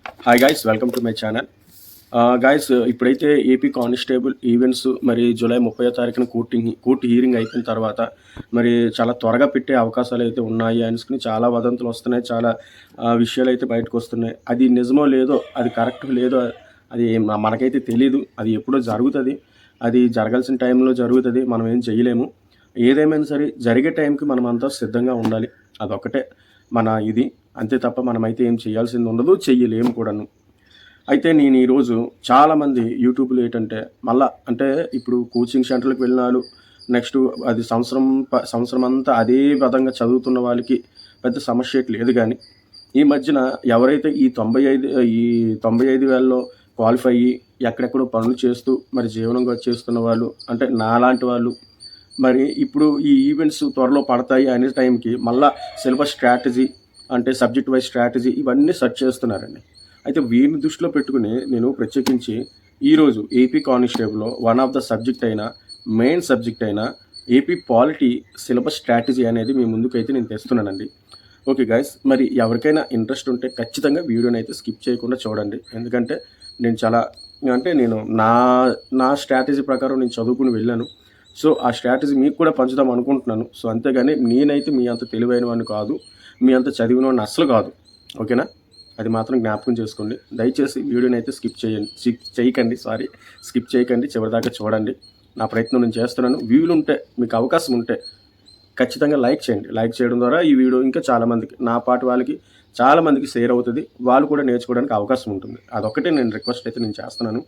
Hi guys, welcome to my channel. Guys, ఇప్పుడైతే AP constable events మరి July 30వ తారీఖున court hearing అయిపోయిన తర్వాత మరి చాలా త్వరగా పెట్టే అవకాశాలు అయితే ఉన్నాయి అనుకుని చాలా వదంతులు వస్తున్నాయి. చాలా విషయాలు అయితే బయటకు వస్తున్నాయి. అది నిజమో లేదో, అది కరెక్ట్ లేదో అది మనకైతే తెలీదు. అది ఎప్పుడో జరుగుతుంది. అది జరగాల్సిన టైంలో జరుగుతుంది. మనం ఏం చేయలేము. ఏదేమైనా సరే జరిగే టైంకి మనం అంతా సిద్ధంగా ఉండాలి. అదొకటే మన ఇది. అంతే తప్ప మనమైతే ఏం చేయాల్సింది ఉండదు, చెయ్యలేము కూడాను. అయితే నేను ఈరోజు చాలామంది యూట్యూబ్లో ఏంటంటే అంటే ఇప్పుడు కోచింగ్ సెంటర్లకు వెళ్ళినారు, నెక్స్ట్ అది సంవత్సరం అంతా అదే విధంగా చదువుతున్న వాళ్ళకి పెద్ద సమస్య లేదు. కానీ ఈ మధ్యన ఎవరైతే ఈ 95,000లో క్వాలిఫై అయ్యి ఎక్కడెక్కడో పనులు చేస్తూ మరి జీవనంగా చేస్తున్న వాళ్ళు, అంటే నాలాంటి వాళ్ళు, మరి ఇప్పుడు ఈ ఈవెంట్స్ త్వరలో పడతాయి అనే టైంకి మళ్ళీ సిలబస్ స్ట్రాటజీ, అంటే సబ్జెక్ట్ వైజ్ స్ట్రాటజీ ఇవన్నీ సెర్చ్ చేస్తున్నారండి. అయితే వీరిని దృష్టిలో పెట్టుకుని నేను ప్రత్యేకించి ఈరోజు ఏపీ కానిస్టేబుల్లో one of the main subject అయిన ఏపీ పాలిటీ సిలబస్ స్ట్రాటజీ అనేది మీ ముందుకైతే నేను తెస్తున్నానండి. ఓకే గైస్, మరి ఎవరికైనా ఇంట్రెస్ట్ ఉంటే ఖచ్చితంగా వీడియోని అయితే స్కిప్ చేయకుండా చూడండి. ఎందుకంటే నేను నా స్ట్రాటజీ ప్రకారం నేను చదువుకుని వెళ్ళాను. సో ఆ స్ట్రాటజీ మీకు కూడా పంచుదాం అనుకుంటున్నాను. సో అంతేగాని నేనైతే మీ అంత తెలివైన వాడిని కాదు, మీ అంత చదివిన వాడిని అస్సలు కాదు. ఓకేనా? అది మాత్రం జ్ఞాపకం చేసుకోండి. దయచేసి వీడియోని అయితే స్కిప్ చేయకండి, చివరిదాకా చూడండి. నా ప్రయత్నం నేను చేస్తున్నాను. వీలుంటే, మీకు అవకాశం ఉంటే ఖచ్చితంగా లైక్ చేయండి. లైక్ చేయడం ద్వారా ఈ వీడియో ఇంకా చాలామందికి, నా పాటు వాళ్ళకి చాలామందికి షేర్ అవుతుంది. వాళ్ళు కూడా నేర్చుకోవడానికి అవకాశం ఉంటుంది. అదొక్కటే నేను రిక్వెస్ట్ అయితే నేను చేస్తున్నాను.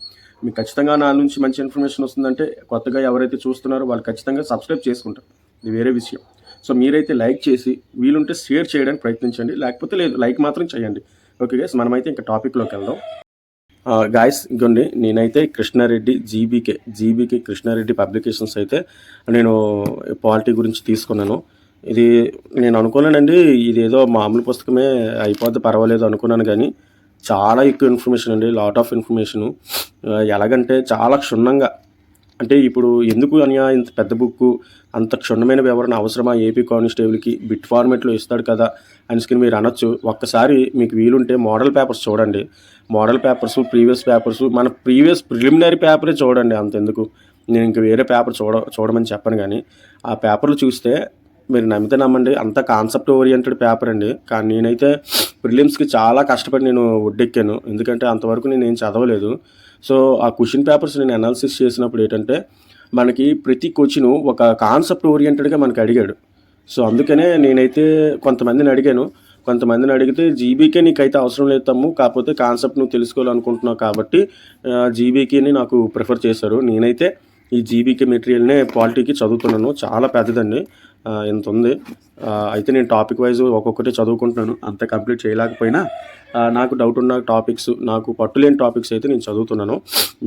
మీకు ఖచ్చితంగా నా నుంచి మంచి ఇన్ఫర్మేషన్ వస్తుందంటే కొత్తగా ఎవరైతే చూస్తున్నారో వాళ్ళు ఖచ్చితంగా సబ్స్క్రైబ్ చేసుకుంటారు. ఇది వేరే విషయం. సో మీరైతే లైక్ చేసి వీలుంటే షేర్ చేయడానికి ప్రయత్నించండి, లేకపోతే లేదు, లైక్ మాత్రం చేయండి. ఓకే గైస్, మనమైతే ఇంకా టాపిక్లోకి వెళ్దాం. గాయస్, ఇంకోండి, నేనైతే కృష్ణారెడ్డి జీబీకే కృష్ణారెడ్డి పబ్లికేషన్స్ అయితే నేను పాలిటీ గురించి తీసుకున్నాను. ఇది నేను అనుకోలేనండి, ఇదేదో మామూలు పుస్తకమే అయిపోద్ది పర్వాలేదు అనుకున్నాను. కానీ చాలా ఎక్కువ ఇన్ఫర్మేషన్ అండి, లాట్ ఆఫ్ ఇన్ఫర్మేషను. ఎలాగంటే చాలా క్షుణ్ణంగా, అంటే ఇప్పుడు ఎందుకు ఇంత పెద్ద బుక్కు, అంత క్షుణ్ణమైన వివరణ అవసరమా ఏపీ కానిస్టేబుల్కి, బిట్ ఫార్మేట్లో ఇస్తాడు కదా అనుకుని మీరు అనొచ్చు. ఒక్కసారి మీకు వీలుంటే మోడల్ పేపర్స్ చూడండి. మోడల్ పేపర్స్, ప్రీవియస్ పేపర్స్, మన ప్రీవియస్ ప్రిలిమినరీ పేపరే చూడండి. అంతెందుకు, నేను ఇంక వేరే పేపర్ చూడమని చెప్పను. కానీ ఆ పేపర్లు చూస్తే మీరు నమ్మితే నమ్మండి, అంత కాన్సెప్ట్ ఓరియంటెడ్ పేపర్ అండి. కానీ నేనైతే ప్రిలిమ్స్కి చాలా కష్టపడి నేను ఒడ్డెక్కాను. ఎందుకంటే అంతవరకు నేను ఏం చదవలేదు. సో ఆ క్వశ్చన్ పేపర్స్ నేను అనాలిసిస్ చేసినప్పుడు ఏంటంటే మనకి ప్రతి క్వశ్చను ఒక కాన్సెప్ట్ ఓరియంటెడ్గా మనకి అడిగాడు. సో అందుకనే నేనైతే కొంతమందిని అడిగితే జీబీకే నీకైతే అవసరం లేదు తమ్ము, కాకపోతే కాన్సెప్ట్ నువ్వు తెలుసుకోవాలనుకుంటున్నావు కాబట్టి జీబీకేని నాకు ప్రిఫర్ చేశారు. నేనైతే ఈ జీబీకే మెటీరియల్నే పాలిటీకి చదువుతున్నాను. చాలా పెద్దదండి, ఇంత ఉంది. అయితే నేను టాపిక్ వైజ్ ఒక్కొక్కటి చదువుకుంటున్నాను. అంత కంప్లీట్ చేయలేకపోయినా నాకు డౌట్ ఉన్న టాపిక్స్, నాకు పట్టులేని టాపిక్స్ అయితే నేను చదువుతున్నాను.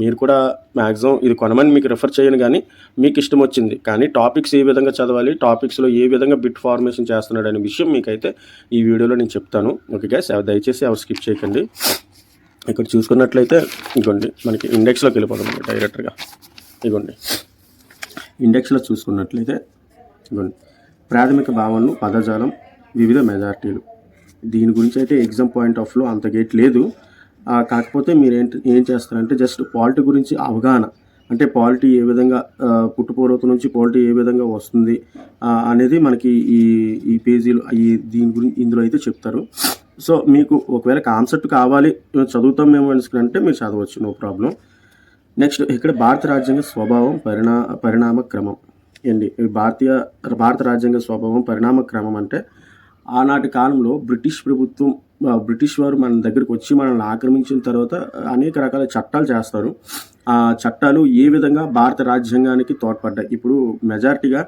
మీరు కూడా మ్యాక్సిమం ఇది కొనమని మీకు రిఫర్ చేయను, కానీ మీకు ఇష్టం వచ్చింది. కానీ టాపిక్స్ ఏ విధంగా చదవాలి, టాపిక్స్లో ఏ విధంగా బిట్ ఫార్మేషన్ చేస్తున్నాడు అనే విషయం మీకైతే ఈ వీడియోలో నేను చెప్తాను. ఓకే గైస్, దయచేసి ఎవరు స్కిప్ చేయకండి. ఇక్కడ చూసుకున్నట్లయితే ఇదిగోండి, మనకి ఇండెక్స్లోకి వెళ్ళిపోతాం డైరెక్ట్గా. ఇదిగోండి, ఇండెక్స్లో చూసుకున్నట్లయితే ఇదిగోండి, ప్రాథమిక భావనలు, పదజాలం, వివిధ మెజారిటీలు. దీని గురించి అయితే ఎగ్జామ్ పాయింట్ ఆఫ్ వ్యూ అంత గేట్ లేదు. కాకపోతే మీరు ఏం చేస్తారంటే జస్ట్ పాలిటీ గురించి అవగాహన, అంటే పాలిటీ ఏ విధంగా పుట్టుపూర్వత నుంచి పాలిటీ ఏ విధంగా వస్తుంది అనేది మనకి ఈ పేజీలో దీని గురించి ఇందులో అయితే చెప్తారు. సో మీకు ఒకవేళ కాన్సెప్ట్ కావాలి, చదువుతాం మేము అనుకుంటే మీరు చదవచ్చు, నో ప్రాబ్లం. నెక్స్ట్ ఇక్కడ భారత రాజ్యాంగ స్వభావం, పరిణామ క్రమం ఏంటి. భారత రాజ్యాంగ స్వభావం, పరిణామ క్రమం అంటే ఆనాటి కాలంలో బ్రిటిష్ వారు మన దగ్గరికి వచ్చి మనల్ని ఆక్రమించిన తర్వాత అనేక రకాల చట్టాలు చేస్తారు. ఆ చట్టాలు ఏ విధంగా భారత రాజ్యాంగానికి తోడ్పడ్డాయి. ఇప్పుడు మెజారిటీగా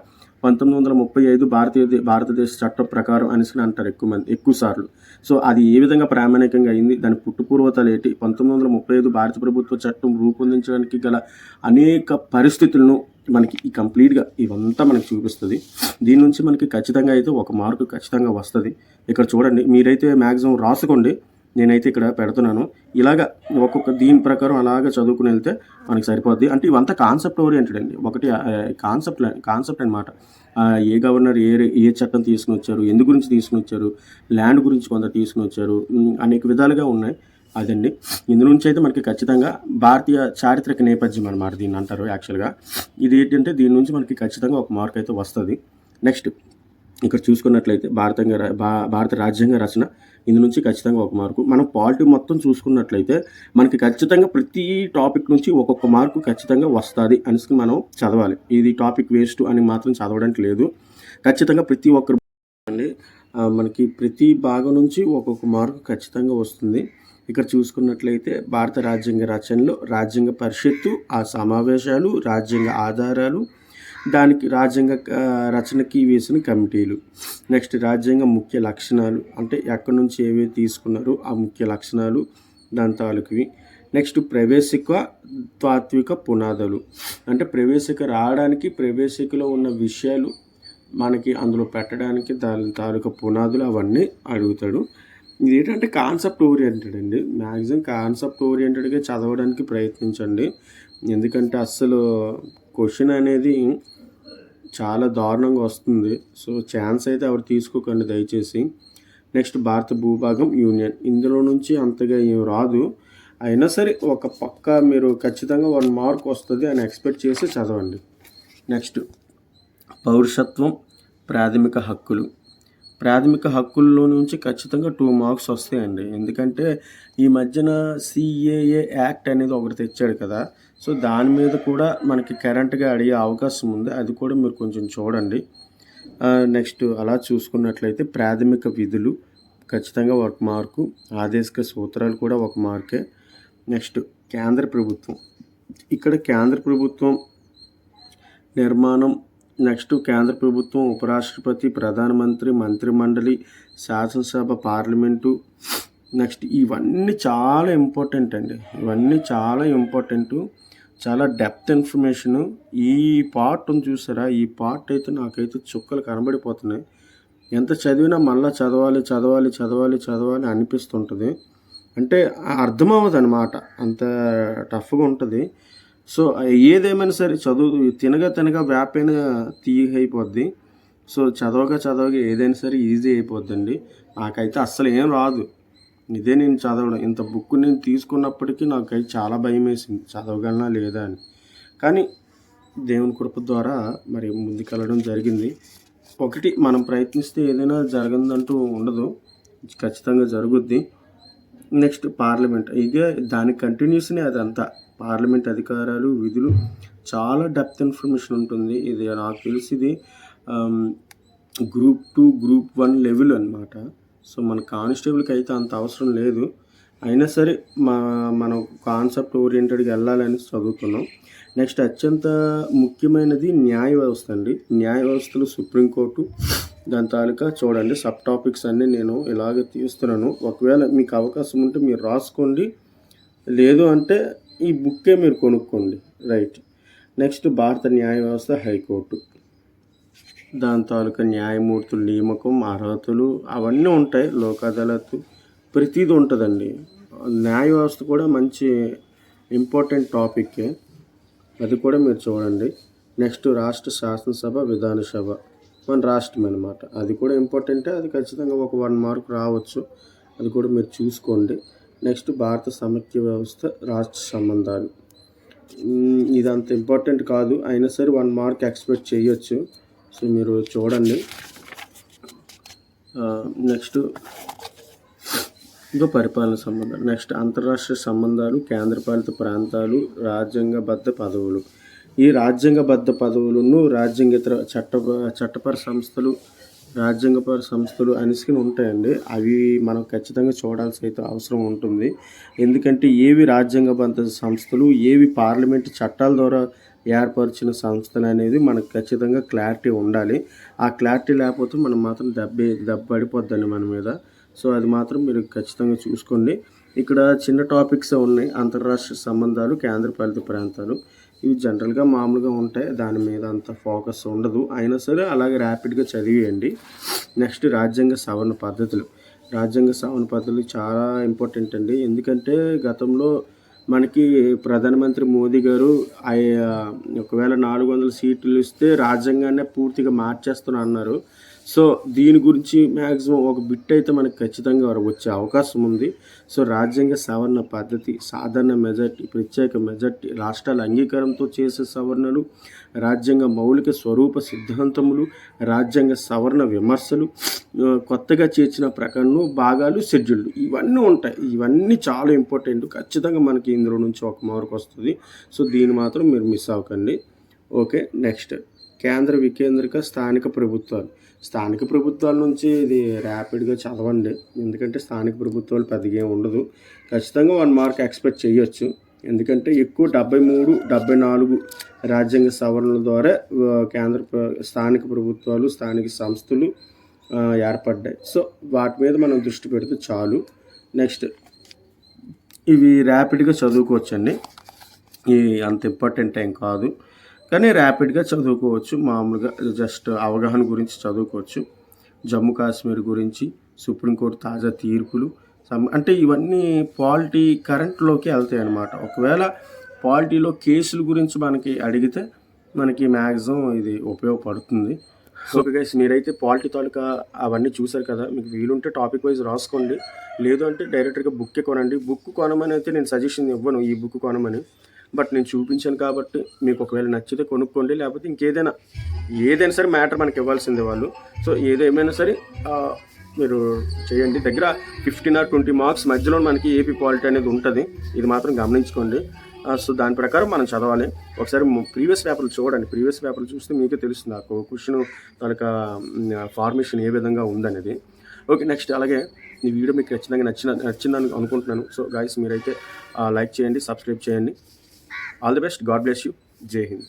1935 భారతదేశ చట్టం ప్రకారం అనేసి అంటారు ఎక్కువ సార్లు. సో అది ఏ విధంగా ప్రామాణికంగా అయింది, దాని పుట్టుపూర్వతలు ఏంటి, 1935 భారత ప్రభుత్వ చట్టం రూపొందించడానికి గల అనేక పరిస్థితులను మనకి కంప్లీట్గా ఇవంతా మనకి చూపిస్తుంది. దీని నుంచి మనకి ఖచ్చితంగా అయితే ఒక మార్కు ఖచ్చితంగా వస్తుంది. ఇక్కడ చూడండి, మీరైతే మ్యాక్సిమం రాసుకోండి, నేనైతే ఇక్కడ పెడుతున్నాను. ఇలాగ ఒక్కొక్క దీని ప్రకారం అలాగ చదువుకుని వెళ్తే మనకి సరిపోద్ది. అంటే ఇవంతా కాన్సెప్ట్ ఓరియంటెడ్ అండి. ఒకటి కాన్సెప్ట్ అనమాట. ఏ గవర్నర్ ఏ చట్టం తీసుకుని వచ్చారు, ఎందు గురించి తీసుకుని వచ్చారు, ల్యాండ్ గురించి కొంత తీసుకుని వచ్చారు, అనేక విధాలుగా ఉన్నాయి. అదండి. ఇందు నుంచి అయితే మనకి ఖచ్చితంగా భారతీయ చారిత్రక నేపథ్యం అనమాట దీన్ని అంటారు యాక్చువల్గా. ఇది ఏంటంటే దీని నుంచి మనకి ఖచ్చితంగా ఒక మార్క్ అయితే వస్తుంది. నెక్స్ట్ ఇక్కడ చూసుకున్నట్లయితే భారత రాజ్యాంగ రచన ఇందు నుంచి ఖచ్చితంగా ఒక మార్కు. మనం పాలిటీ మొత్తం చూసుకున్నట్లయితే మనకి ఖచ్చితంగా ప్రతి టాపిక్ నుంచి ఒక్కొక్క మార్కు ఖచ్చితంగా వస్తుంది అనేసి మనం చదవాలి. ఇది టాపిక్ వేస్ట్ అని మాత్రం చదవడానికి లేదు. ఖచ్చితంగా ప్రతి ఒక్కరు అండి మనకి ప్రతి భాగం నుంచి ఒక్కొక్క మార్కు ఖచ్చితంగా వస్తుంది. ఇక్కడ చూసుకున్నట్లయితే భారత రాజ్యాంగ రచనలో రాజ్యాంగ పరిషత్తు, ఆ సమావేశాలు, రాజ్యాంగ ఆధారాలు, దానికి రాజ్యాంగ రచనకి వేసిన కమిటీలు, నెక్స్ట్ రాజ్యాంగ ముఖ్య లక్షణాలు అంటే ఎక్కడి నుంచి ఏవి తీసుకున్నారో ఆ ముఖ్య లక్షణాలు దాని తాలూకువి, నెక్స్ట్ ప్రవేశిక తాత్విక పునాదులు అంటే ప్రవేశిక రావడానికి ప్రవేశికలో ఉన్న విషయాలు మనకి అందులో పెట్టడానికి దాని తాలూకా పునాదులు అవన్నీ అడుగుతాడు. ఇది ఏంటంటే కాన్సెప్ట్ ఓరియంటెడ్ అండి. మ్యాక్సిమం కాన్సెప్ట్ ఓరియంటెడ్గా చదవడానికి ప్రయత్నించండి. ఎందుకంటే అస్సలు క్వశ్చన్ అనేది చాలా దారుణంగా వస్తుంది. సో ఛాన్స్ అయితే ఎవరు తీసుకోకండి దయచేసి. నెక్స్ట్ భారత భూభాగం యూనియన్ ఇందులో నుంచి అంతగా ఏం రాదు. అయినా సరే ఒక పక్క మీరు ఖచ్చితంగా 1 మార్క్ వస్తుంది అని ఎక్స్పెక్ట్ చేసి చదవండి. నెక్స్ట్ పౌరసత్వం ప్రాథమిక హక్కులు. ప్రాథమిక హక్కుల్లో నుంచి ఖచ్చితంగా 2 మార్క్స్ వస్తాయండి. ఎందుకంటే ఈ మధ్యన CAA యాక్ట్ అనేది ఒకటి తెచ్చాడు కదా. సో దాని మీద కూడా మనకి కరెంట్గా అడిగే అవకాశం ఉంది. అది కూడా మీరు కొంచెం చూడండి. నెక్స్ట్ అలా చూసుకున్నట్లయితే ప్రాథమిక విధులు ఖచ్చితంగా 1 మార్కు. ఆదేశిక సూత్రాలు కూడా 1 మార్కే. నెక్స్ట్ కేంద్ర ప్రభుత్వం. ఇక్కడ కేంద్ర ప్రభుత్వం నిర్మాణం, నెక్స్ట్ కేంద్ర ప్రభుత్వం, ఉపరాష్ట్రపతి, ప్రధానమంత్రి, మంత్రిమండలి, శాసనసభ, పార్లమెంటు, నెక్స్ట్ ఇవన్నీ చాలా ఇంపార్టెంట్ అండి. ఇవన్నీ చాలా ఇంపార్టెంటు, చాలా డెప్త్ ఇన్ఫర్మేషను. ఈ పార్ట్ చూసారా, ఈ పార్ట్ అయితే నాకైతే చుక్కలు కనబడిపోతున్నాయి. ఎంత చదివినా మళ్ళీ చదవాలి అనిపిస్తుంటుంది. అంటే అర్థమవ్వదు అనమాట, అంత టఫ్గా ఉంటుంది. సో ఏదేమైనా సరే చదువు తినగా వ్యాపైన తీయైపోద్ది. సో చదవగా ఏదైనా సరే ఈజీ అయిపోద్దండి. నాకైతే అస్సలు ఏం రాదు. ఇదే నేను చదవడం, ఇంత బుక్ నేను తీసుకున్నప్పటికీ నాకైతే చాలా భయం వేసింది చదవగలనా లేదా అని. కానీ దేవుని కృప ద్వారా మరి ముందుకెళ్ళడం జరిగింది. ఒకటి మనం ప్రయత్నిస్తే ఏదైనా జరగదంటూ ఉండదు, ఖచ్చితంగా జరుగుద్ది. నెక్స్ట్ పార్లమెంట్, ఇదే దానికి కంటిన్యూస్నే అదంతా. పార్లమెంట్ అధికారాలు, విధులు చాలా డెప్త్ ఇన్ఫర్మేషన్ ఉంటుంది. ఇది నాకు తెలిసి ఇది గ్రూప్ 2 గ్రూప్ 1 లెవెల్ అనమాట. సో మన కానిస్టేబుల్కి అయితే అంత అవసరం లేదు. అయినా సరే మనం కాన్సెప్ట్ ఓరియంటెడ్గా వెళ్ళాలని చదువుతున్నాం. నెక్స్ట్ అత్యంత ముఖ్యమైనది న్యాయ వ్యవస్థ అండి. న్యాయ వ్యవస్థలో సుప్రీంకోర్టు, దాని తాలూకా చూడండి. సబ్ టాపిక్స్ అన్నీ నేను ఇలాగ తీస్తున్నాను. ఒకవేళ మీకు అవకాశం ఉంటే మీరు రాసుకోండి, లేదు అంటే ఈ బుక్కే మీరు కొనుక్కోండి. రైట్. నెక్స్ట్ భారత న్యాయ వ్యవస్థ, హైకోర్టు, దాని తాలూకా న్యాయమూర్తుల నియామకం, అర్హతలు అవన్నీ ఉంటాయి. లోక్ అదాలత్ ప్రతిదీ ఉంటుందండి. న్యాయ వ్యవస్థ కూడా మంచి ఇంపార్టెంట్ టాపిక్కే, అది కూడా మీరు చూడండి. నెక్స్ట్ రాష్ట్ర శాసనసభ, విధానసభ మన రాష్ట్రం అనమాట. అది కూడా ఇంపార్టెంటే, అది ఖచ్చితంగా ఒక 1 మార్క్ రావచ్చు. అది కూడా మీరు చూసుకోండి. నెక్స్ట్ భారత సమైక్య వ్యవస్థ, రాష్ట్ర సంబంధాలు. ఇది అంత ఇంపార్టెంట్ కాదు, అయినా సరే 1 మార్క్ ఎక్స్పెక్ట్ చేయొచ్చు. సో మీరు చూడండి. నెక్స్ట్ ఇంకా పరిపాలన సంబంధాలు. నెక్స్ట్ అంతర్రాష్ట్రీయ సంబంధాలు, కేంద్రపాలిత ప్రాంతాలు, రాజ్యాంగబద్ధ పదవులు. ఈ రాజ్యాంగబద్ధ పదవులను రాజ్యాంగేతర చట్టపర సంస్థలు, రాజ్యాంగపర సంస్థలు అనేసి ఉంటాయండి. అవి మనం ఖచ్చితంగా చూడాల్సి అయితే అవసరం ఉంటుంది. ఎందుకంటే ఏవి రాజ్యాంగబద్ధ సంస్థలు, ఏవి పార్లమెంటు చట్టాల ద్వారా ఏర్పరిచిన సంస్థలు అనేది మనకు ఖచ్చితంగా క్లారిటీ ఉండాలి. ఆ క్లారిటీ లేకపోతే మనం మాత్రం దెబ్బ పడిపోద్దండి మన మీద. సో అది మాత్రం మీరు ఖచ్చితంగా చూసుకోండి. ఇక్కడ చిన్న టాపిక్స్ ఉన్నాయి. అంతర్రాష్ట్రీయ సంబంధాలు, కేంద్రపాలిత ప్రాంతాలు, ఇవి జనరల్గా మామూలుగా ఉంటాయి, దాని మీద అంత ఫోకస్ ఉండదు. అయినా సరే అలాగే ర్యాపిడ్గా చదివేయండి. నెక్స్ట్ రాజ్యాంగ సవరణ పద్ధతులు. రాజ్యాంగ సవరణ పద్ధతులు చాలా ఇంపార్టెంట్ అండి. ఎందుకంటే గతంలో మనకి ప్రధానమంత్రి మోదీ గారు ఒకవేళ 400 సీట్లు ఇస్తే రాజ్యాంగాన్ని పూర్తిగా మార్చేస్తున్నా అన్నారు. సో దీని గురించి మ్యాక్సిమం ఒక బిట్ అయితే మనకు ఖచ్చితంగా వచ్చే అవకాశం ఉంది. సో రాజ్యాంగ సవరణ పద్ధతి, సాధారణ మెజార్టీ, ప్రత్యేక మెజార్టీ, రాష్ట్రాల అంగీకారంతో చేసే సవరణలు, రాజ్యాంగ మౌలిక స్వరూప సిద్ధాంతములు, రాజ్యాంగ సవరణ విమర్శలు, కొత్తగా చేర్చిన ప్రకరణలు, భాగాలు, షెడ్యూళ్ళు ఇవన్నీ ఉంటాయి. ఇవన్నీ చాలా ఇంపార్టెంట్. ఖచ్చితంగా మనకి ఇందులో నుంచి ఒక మార్క్ వస్తుంది. సో దీన్ని మాత్రం మీరు మిస్ అవ్వకండి. ఓకే, నెక్స్ట్ కేంద్ర వికేంద్రిక స్థానిక ప్రభుత్వాలు. స్థానిక ప్రభుత్వాల నుంచి ఇది ర్యాపిడ్గా చదవండి, ఎందుకంటే స్థానిక ప్రభుత్వాలు పెద్దగా ఏమి ఉండదు. ఖచ్చితంగా 1 మార్క్ ఎక్స్పెక్ట్ చేయొచ్చు, ఎందుకంటే ఎక్కువ 73, 74 రాజ్యాంగ సవరణల ద్వారా స్థానిక ప్రభుత్వాలు, స్థానిక సంస్థలు ఏర్పడ్డాయి. సో వాటి మీద మనం దృష్టి పెడితే చాలు. నెక్స్ట్ ఇవి ర్యాపిడ్గా చదువుకోవచ్చండి, ఇవి అంత ఇంపార్టెంట్ ఏం కాదు, కానీ ర్యాపిడ్గా చదువుకోవచ్చు. మామూలుగా జస్ట్ అవగాహన గురించి చదువుకోవచ్చు. జమ్మూ కాశ్మీర్ గురించి, సుప్రీంకోర్టు తాజా తీర్పులు, అంటే ఇవన్నీ పాలిటీ కరెంట్లోకి వెళ్తాయి అన్నమాట. ఒకవేళ పాలిటీలో కేసుల గురించి మనకి అడిగితే మనకి మ్యాక్సిమం ఇది ఉపయోగపడుతుంది. ఓకే గైస్, మీరైతే పాలిటీ తాలూకా అవన్నీ చూసారు కదా, మీకు వీలుంటే టాపిక్ వైజ్ రాసుకోండి, లేదు అంటే డైరెక్ట్గా బుక్కే కొనండి. బుక్ కొనమని అయితే నేను సజెషన్ ఇవ్వను, ఈ బుక్ కొనమని, బట్ నేను చూపించాను కాబట్టి మీకు ఒకవేళ నచ్చితే కొనుక్కోండి, లేకపోతే ఏదైనా సరే మ్యాటర్ మనకి ఇవ్వాల్సిందే వాళ్ళు. సో ఏదేమైనా సరే మీరు చేయండి. దగ్గర 15 or 20 మార్క్స్ మధ్యలో మనకి ఏపీ పాలిటీ అనేది ఉంటుంది, ఇది మాత్రం గమనించుకోండి. సో దాని ప్రకారం మనం చదవాలి. ఒకసారి ప్రీవియస్ పేపర్లు చూడండి, ప్రీవియస్ పేపర్లు చూస్తే మీకే తెలుస్తుంది ఆ క్వశ్చన్ తాలూకా ఫార్మేషన్ ఏ విధంగా ఉందనేది. ఓకే, నెక్స్ట్ అలాగే ఈ వీడియో మీకు ఖచ్చితంగా నచ్చిందని అనుకుంటున్నాను. సో గాయస్, మీరైతే లైక్ చేయండి, సబ్స్క్రైబ్ చేయండి. All the best, God bless you, జై హింద్.